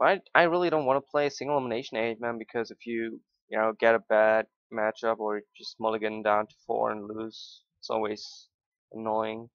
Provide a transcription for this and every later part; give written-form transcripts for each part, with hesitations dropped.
I really don't want to play a single elimination 8-man because if you get a bad matchup or just mulligan down to 4 and lose, it's always annoying.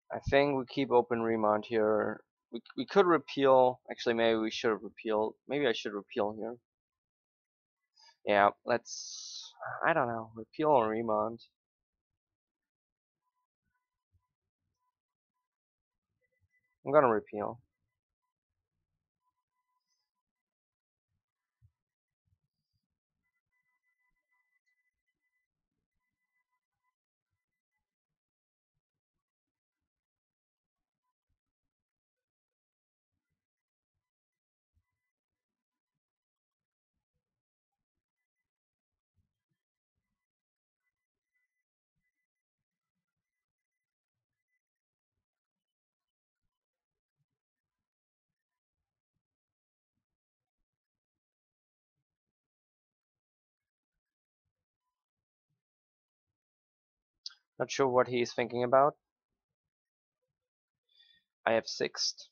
I think we keep open remount here. We could repeal. Actually, maybe we should have repealed. Maybe I should repeal here. Yeah, let's. I don't know. Repeal or remount. I'm gonna repeal. Not sure what he's thinking about. I have sixth.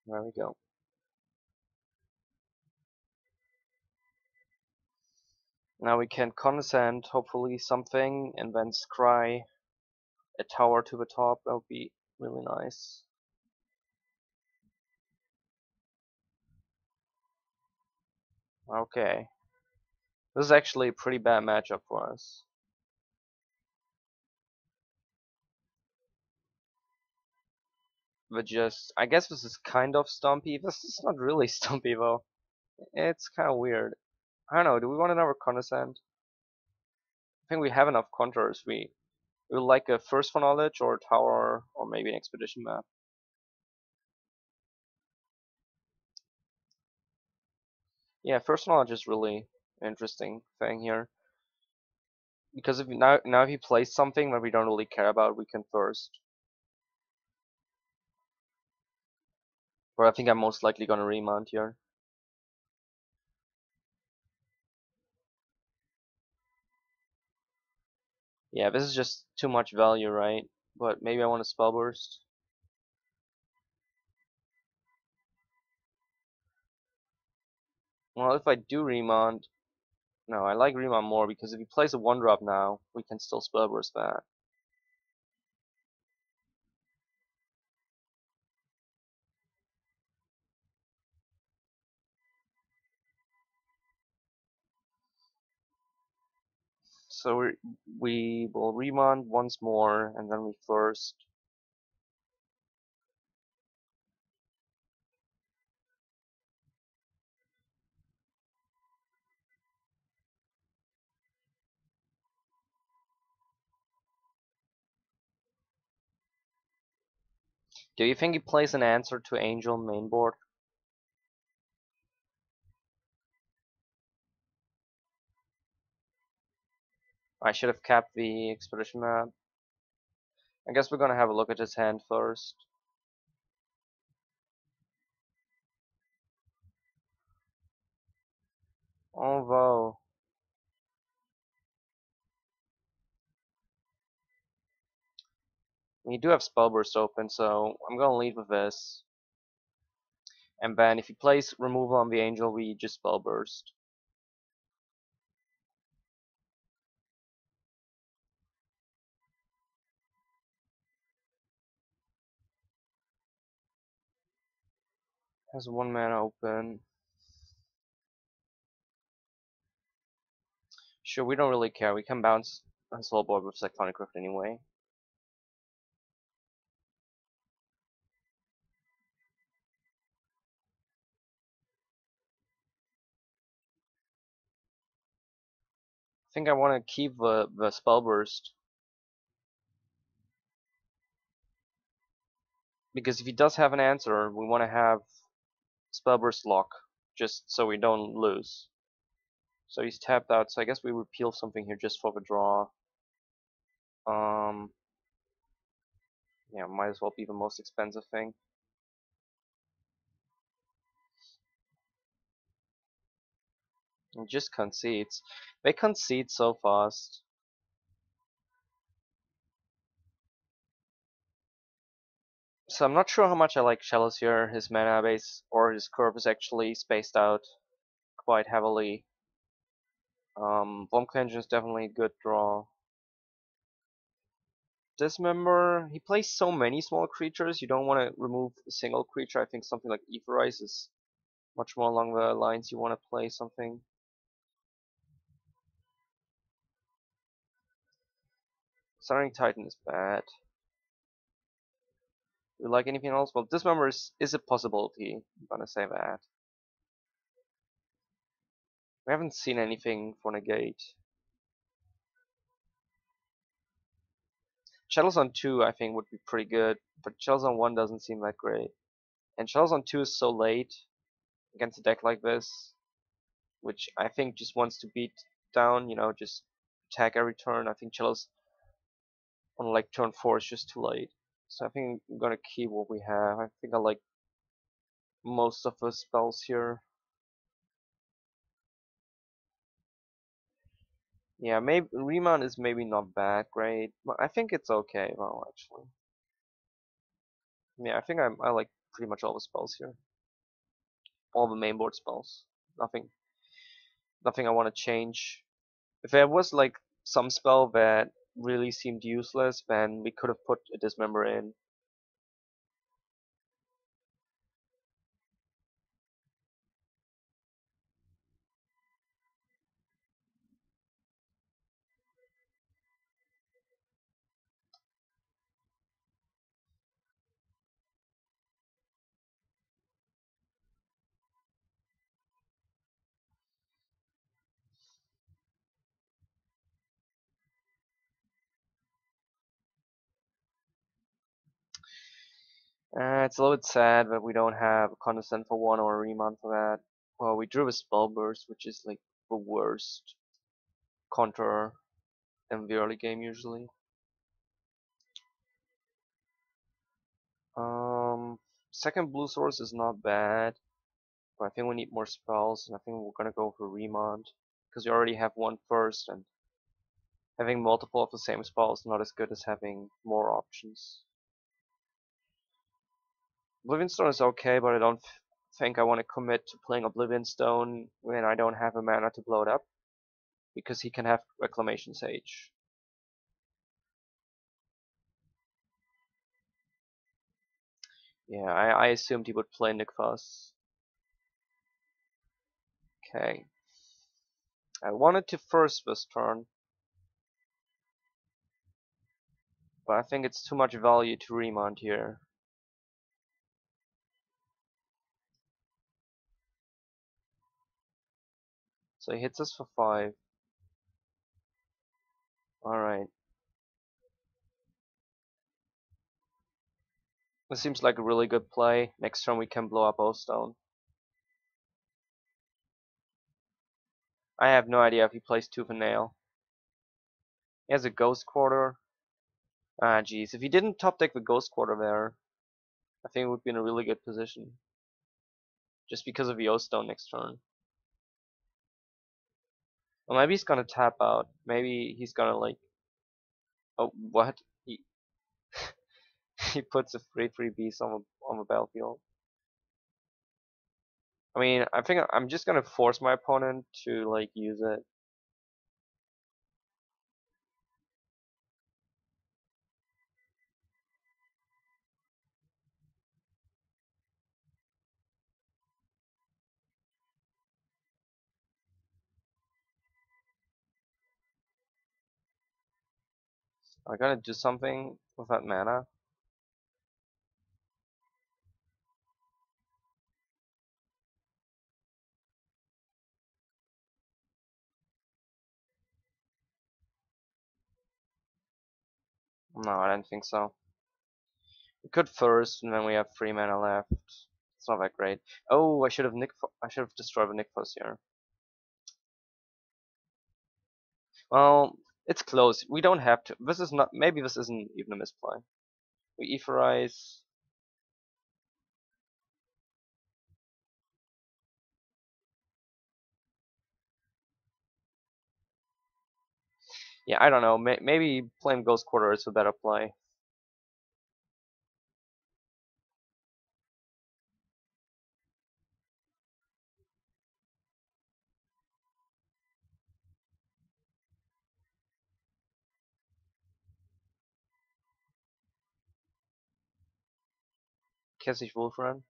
There we go. Now we can condescend, hopefully something, and then scry a tower to the top. That would be really nice. Okay. This is actually a pretty bad matchup for us. But just, I guess this is kind of stumpy. This is not really stumpy though. It's kind of weird. I don't know, do we want another condescend? I think we have enough counters. We would like a first for knowledge or a tower or maybe an expedition map. Yeah, first knowledge is really interesting thing here. Because if now if he plays something that we don't really care about, we can first. But I think I'm most likely gonna remount here. Yeah, this is just too much value, right? But maybe I want a spell burst. Well, if I do remount, no, I like remount more because if he plays a 1-drop now, we can still spell burst that. So we will remount once more, and then we first. Do you think he plays an answer to Angel mainboard? I should have kept the expedition map. I guess we're gonna have a look at his hand first. Although, we do have Spellburst open, so I'm gonna lead with this. And then if he plays removal on the Angel, we just Spellburst. Has 1 mana open. Sure, we don't really care. We can bounce his whole board with Cyclonic Rift anyway. I think I want to keep the spell burst because if he does have an answer, we want to have spell burst lock just so we don't lose. So he's tapped out, so I guess we repeal something here just for the draw. Um, yeah, might as well be the most expensive thing. And just concedes. They concede so fast. So I'm not sure how much I like Chalice here. His mana base or his curve is actually spaced out quite heavily. Bomb Engine is definitely a good draw. Dismember, he plays so many small creatures, you don't want to remove a single creature. I think something like Etherize is much more along the lines you want to play something. Sounding Titan is bad. Do you like anything else? Well, Dismember is a possibility, I'm gonna say that. We haven't seen anything for Negate. Shadows on 2 I think would be pretty good, but Shadows on 1 doesn't seem that great. And Shadows on 2 is so late against a deck like this, which I think just wants to beat down, just attack every turn. I think Shadows on like turn 4 is just too late. So I think I'm gonna keep what we have. I think I like most of the spells here. Yeah, maybe Remand is maybe not bad, great, but I think it's okay though actually. Yeah, I think I like pretty much all the spells here. All the mainboard spells. Nothing I want to change. If there was like some spell that really seemed useless, then we could have put a Dismember in. It's a little bit sad that we don't have a Condescend for 1 or a Remand for that. Well, we drew a Spell Burst, which is like the worst counter in the early game usually. Second blue source is not bad, but I think we need more spells, and I think we're gonna go for Remand because we already have one first, and having multiple of the same spell is not as good as having more options. Oblivion Stone is okay, but I don't think I want to commit to playing Oblivion Stone when I don't have a mana to blow it up, because he can have Reclamation Sage. Yeah, I assumed he would play Nikfas. Okay. I wanted to first this turn, but I think it's too much value to Remand here. So he hits us for 5. Alright. This seems like a really good play. Next turn we can blow up O-Stone. I have no idea if he plays Tooth and Nail. He has a Ghost Quarter. Ah, jeez. If he didn't top deck the Ghost Quarter there, I think we would be in a really good position. Just because of the O-Stone next turn. Well, maybe he's gonna tap out. Maybe he's gonna like... Oh, what? He puts a 3/3 beast on the battlefield. I mean, I think I'm just gonna force my opponent to like use it. I gotta do something with that mana. No, I don't think so. We could first, and then we have 3 mana left. It's not that great. Oh, I should have destroyed the Nick here. Well, it's close. We don't have to. This is not. Maybe this isn't even a misplay. We etherize. Yeah, I don't know. Maybe playing Ghost Quarter is a better play. Kessich Wolfram.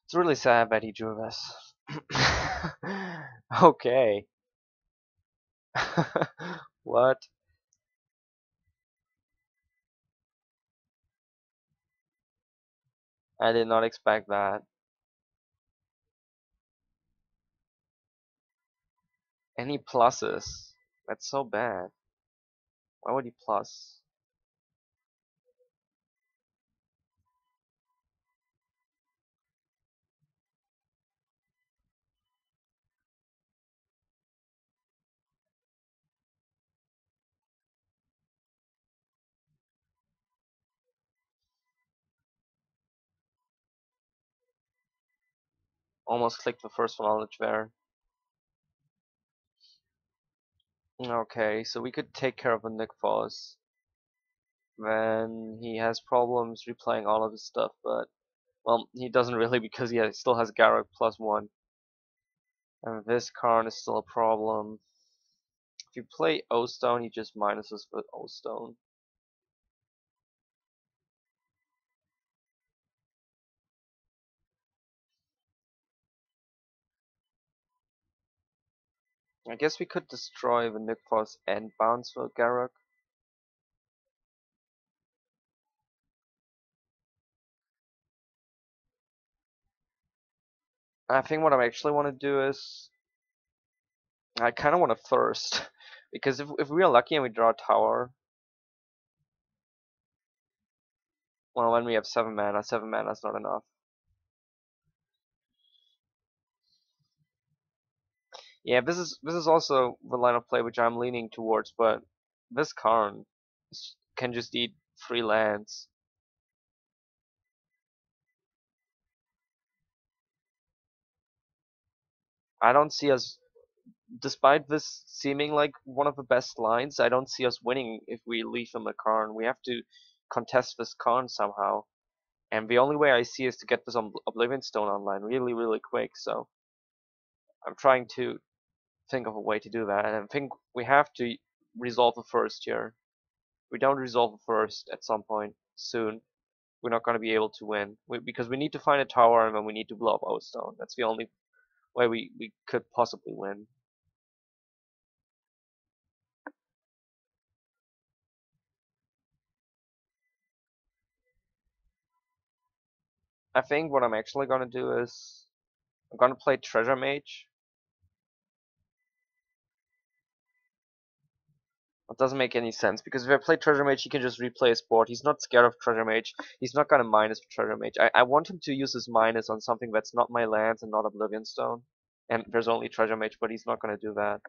It's really sad that he drew this. Okay. What? I did not expect that. Any pluses? That's so bad. Why would he plus? Almost clicked the first knowledge there. Okay, so we could take care of a Nick Foss. Then he has problems replaying all of his stuff, but well, he doesn't really because he still has Garruk +1. And this card is still a problem. If you play O-Stone, he just minuses with O-Stone. I guess we could destroy the Nick Foss and bounce for Garruk. I think what I actually want to do is I kind of want to thirst because if we are lucky and we draw a tower, well, when we have 7 mana is not enough. Yeah, this is also the line of play which I'm leaning towards, but this Karn can just eat 3 lands. I don't see us, despite this seeming like one of the best lines, I don't see us winning if we leave him a Karn. We have to contest this Karn somehow. And the only way I see is to get this Oblivion Stone online really, really quick. So I'm trying to think of a way to do that. And I think we have to resolve the first here. If we don't resolve the first at some point soon, we're not going to be able to win. Because we need to find a tower and then we need to blow up O-Stone. That's the only way we could possibly win. I think what I'm actually going to do is I'm going to play Treasure Mage. It doesn't make any sense because if I play Treasure Mage, he can just replay his board. He's not scared of Treasure Mage. He's not gonna minus for Treasure Mage. I want him to use his minus on something that's not my lands and not Oblivion Stone. And there's only Treasure Mage, but he's not gonna do that.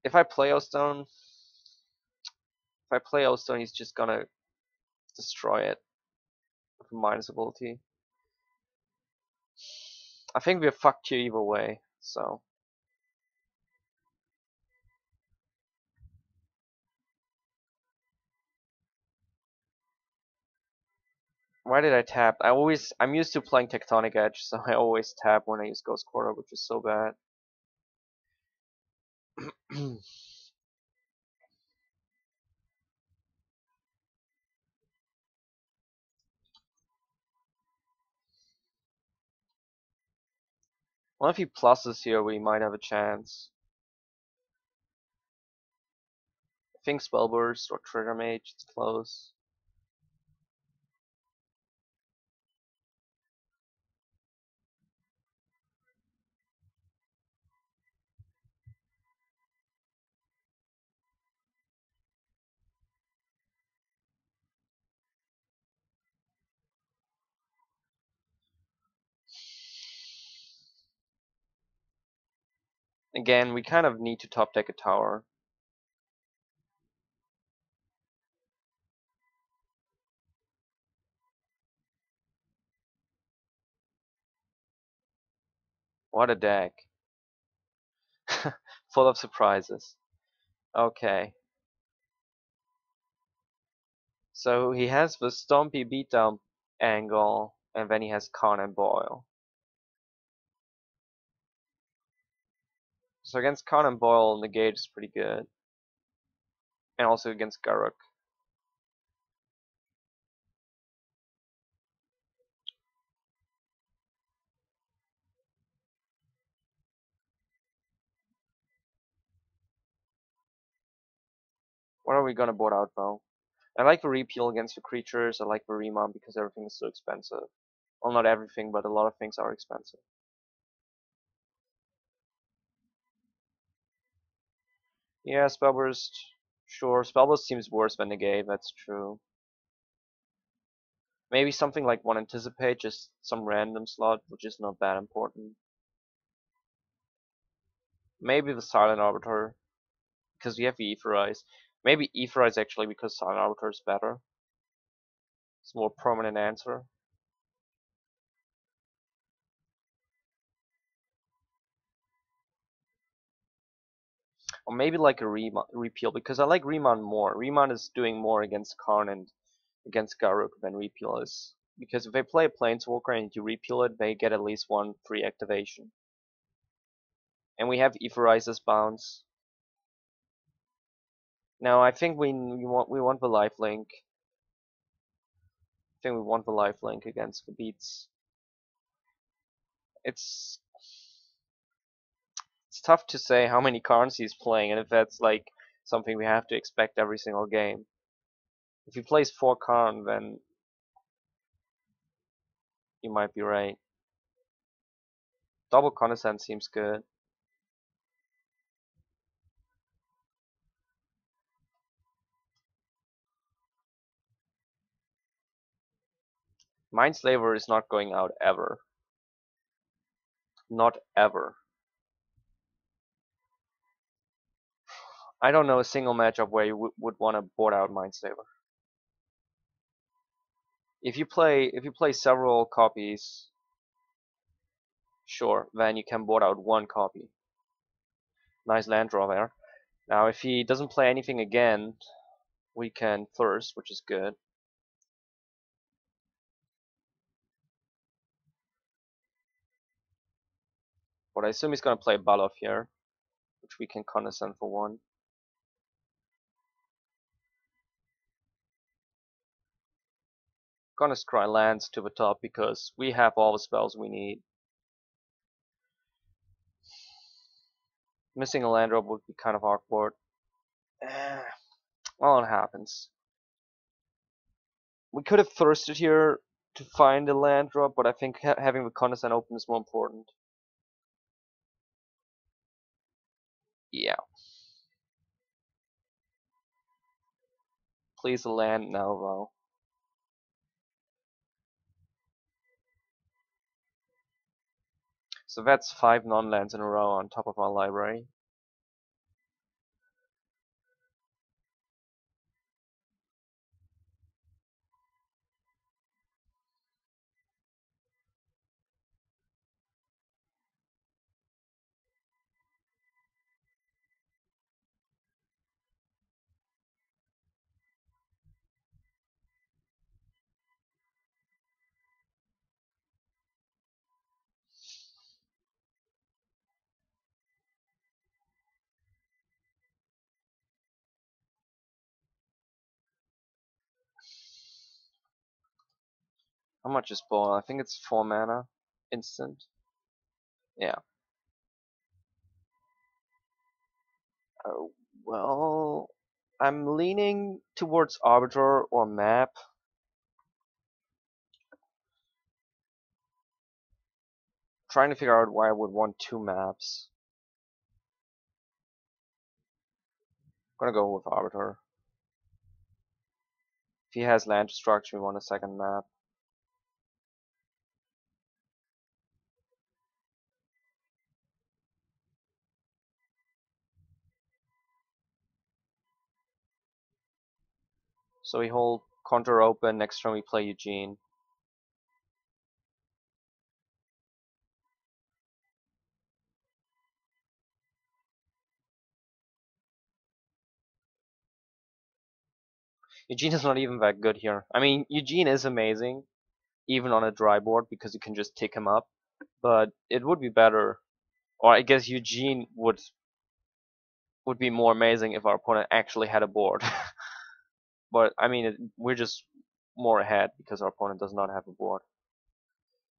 If I play O-Stone, he's just gonna destroy it with a minus ability. I think we're fucked here either way. So why did I tap? I'm used to playing Tectonic Edge, so I always tap when I use Ghost Quarter, which is so bad. Well, if he pluses here, we might have a chance. I think Spellburst or Treasure Mage, it's close. Again, we kind of need to top deck a tower. What a deck. Full of surprises. Okay. So he has the Stompy beatdown angle, and then he has Con and Boyle. So against Con and Boyle, Negate is pretty good. And also against Garruk. What are we gonna board out though? I like the repeal against the creatures, I like the remount because everything is so expensive. Well, not everything, but a lot of things are expensive. Yeah, Spellburst, sure. Spellburst seems worse than Negate, that's true. Maybe something like one Anticipate, just some random slot, which is not that important. Maybe the Silent Arbiter, because we have the Aetherize. Maybe Aetherize actually because Silent Arbiter is better. It's a more prominent answer. Or maybe like a repeal, because I like Remount more. Remount is doing more against Karn and against Garruk than repeal is. Because if they play a Planeswalker and you repeal it, they get at least one free activation. And we have Aetherize's bounce. No, I think we want the lifelink. I think we want the lifelink against the beats. It's tough to say how many cards he's playing and if that's like something we have to expect every single game. If he plays 4 Karn, then you might be right. Double Condescend seems good. Mindslaver is not going out ever. Not ever. I don't know a single matchup where you would want to board out Mindslaver. If you play several copies, sure, then you can board out one copy. Nice land draw there. Now if he doesn't play anything again, we can thirst, which is good. But I assume he's gonna play Baloth here, which we can condescend for 1. Gonna scry lands to the top because we have all the spells we need. Missing a land drop would be kind of awkward. Well, it happens. We could have thirsted here to find a land drop, but I think having the condescend open is more important. Yeah. Please a land now, though. So that's 5 non-lands in a row on top of our library. How much is Ball? I think it's 4 mana. Instant. Yeah. Oh, well, I'm leaning towards Arbiter or Map. Trying to figure out why I would want 2 maps. I'm gonna go with Arbiter. If he has land destruction, we want a second map. So we hold counter open. Next turn we play Eugene. Eugene is not even that good here. I mean, Eugene is amazing, even on a dry board, because you can just tick him up. But it would be better, or I guess Eugene would be more amazing if our opponent actually had a board. But I mean, we're just more ahead because our opponent does not have a board.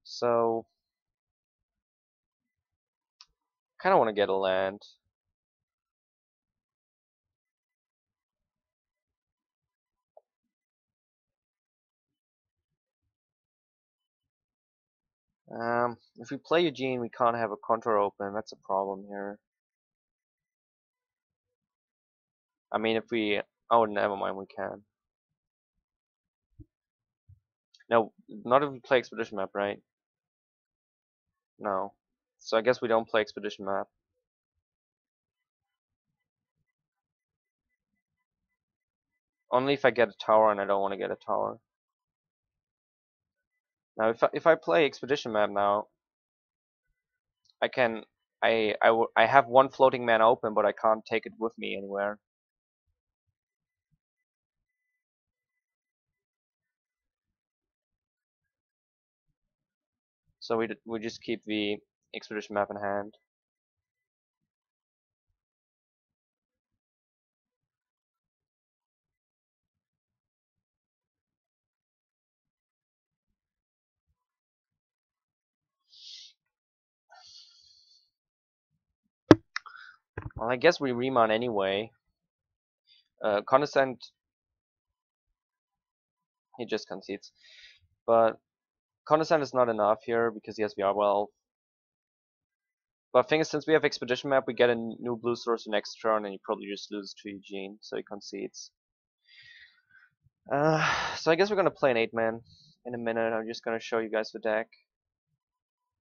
So, kind of want to get a land. If we play Eugene, we can't have a counter open. That's a problem here. I mean, if we... Oh, never mind, we can. No, not if we play Expedition Map, right? No. So I guess we don't play Expedition Map. Only if I get a tower, and I don't want to get a tower. Now, if I play Expedition Map now, I can... I have one floating mana open, but I can't take it with me anywhere. So we just keep the Expedition Map in hand. Well, I guess we remount anyway. Condescend, he just concedes. But Condescend is not enough here because he has VR well. But thing is, since we have Expedition Map, we get a new blue source the next turn, and he probably just loses to Eugene, so he concedes. So I guess we're gonna play an 8-man in a minute. I'm just gonna show you guys the deck.